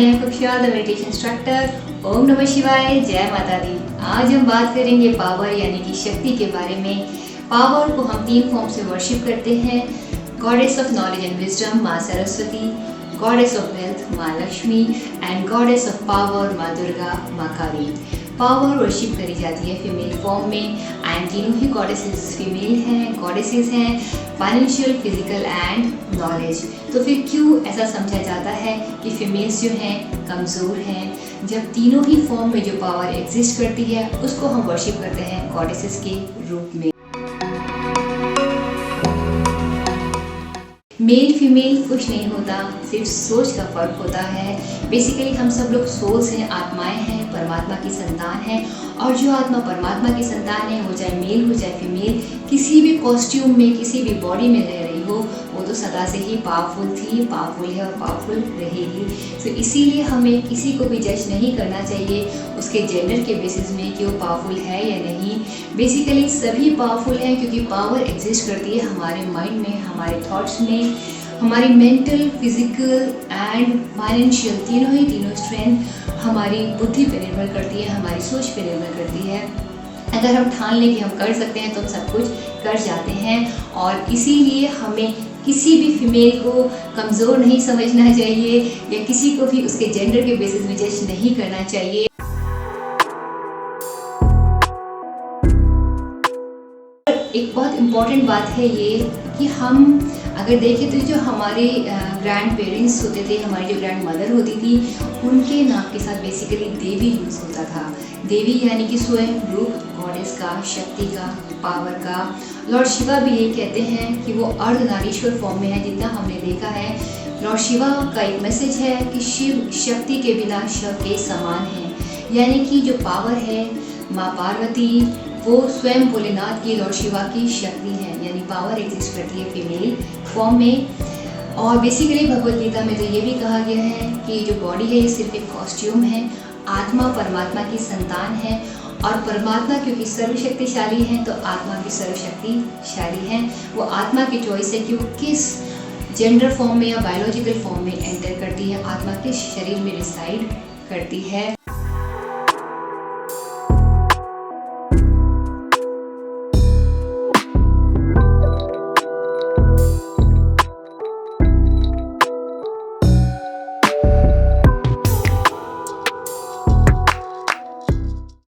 कन्या कुक्षाद meditation instructor. ओम नमः शिवाय, जय माता दी। आज हम बात करेंगे पावर यानी कि शक्ति के बारे में। पावर को हम 3 फॉर्म से वर्शिप करते हैं। Goddess of knowledge and wisdom माँ सरस्वती, गॉडेस ऑफ वेल्थ माँ Lakshmi and goddess of power माँ दुर्गा माँ काली। पावर वर्शिप करी जाती है फीमेल फॉर्म में एंड तीनों ही गॉडेसेस फीमेल हैं, गॉडेसेस हैं फाइनेंशियल, फिजिकल एंड नॉलेज। तो फिर क्यों ऐसा समझा जाता है कि फीमेल्स जो हैं कमज़ोर हैं, जब तीनों ही फॉर्म में जो पावर एग्जिस्ट करती है उसको हम वर्शिप करते हैं गॉडेसेस के रूप में। मेल फीमेल कुछ नहीं होता, सिर्फ सोच का फर्क होता है। बेसिकली हम सब लोग सोल्स हैं, आत्माएं हैं, परमात्मा की संतान हैं। और जो आत्मा परमात्मा की संतान है, वो चाहे मेल हो चाहे फीमेल, किसी भी कॉस्ट्यूम में किसी भी बॉडी में रह रही हो, वो तो सदा से ही पावरफुल थी, पावरफुल है और पावरफुल रहेगी। तो इसीलिए हमें किसी को भी जज नहीं करना चाहिए उसके जेंडर के बेसिस में कि वो पावरफुल है या नहीं। बेसिकली सभी पावरफुल हैं क्योंकि पावर एग्जिस्ट करती है हमारे माइंड में, हमारे थॉट्स में। हमारी मेंटल, फिजिकल एंड फाइनेंशियल तीनों स्ट्रेंथ हमारी बुद्धि पे निर्भर करती है, हमारी सोच पे निर्भर करती है। अगर हम ठान लें कि हम कर सकते हैं तो हम सब कुछ कर जाते हैं। और इसीलिए हमें किसी भी फीमेल को कमज़ोर नहीं समझना चाहिए या किसी को भी उसके जेंडर के बेसिस में जज नहीं करना चाहिए। एक बहुत इम्पॉर्टेंट बात है ये कि हम अगर देखें तो जो हमारे ग्रैंड पेरेंट्स होते थे, हमारी जो ग्रैंड मदर होती थी, उनके नाम के साथ बेसिकली देवी यूज़ होता था। देवी यानी कि स्वयं रूप, गॉडेस का, शक्ति का, पावर का। लॉर्ड शिवा भी यही कहते हैं कि वो अर्धनारीश्वर फॉर्म में है जितना हमने देखा है। लॉर्ड शिवा का एक मैसेज है कि शिव शक्ति के बिना शव के समान है, यानी कि जो पावर है माँ पार्वती वो स्वयं भोलेनाथ की, लॉर्ड शिवा की शक्ति है, यानी पावर एग्जिस्ट करती है फीमेल फॉर्म में। और बेसिकली भगवद गीता में तो ये भी कहा गया है कि जो बॉडी है ये सिर्फ एक कॉस्ट्यूम है। आत्मा परमात्मा की संतान है और परमात्मा क्योंकि सर्वशक्तिशाली है तो आत्मा भी सर्वशक्तिशाली है। वो आत्मा की चॉइस है कि वो किस जेंडर फॉर्म में या बायोलॉजिकल फॉर्म में एंटर करती है, आत्मा किस शरीर में रिसाइड करती है।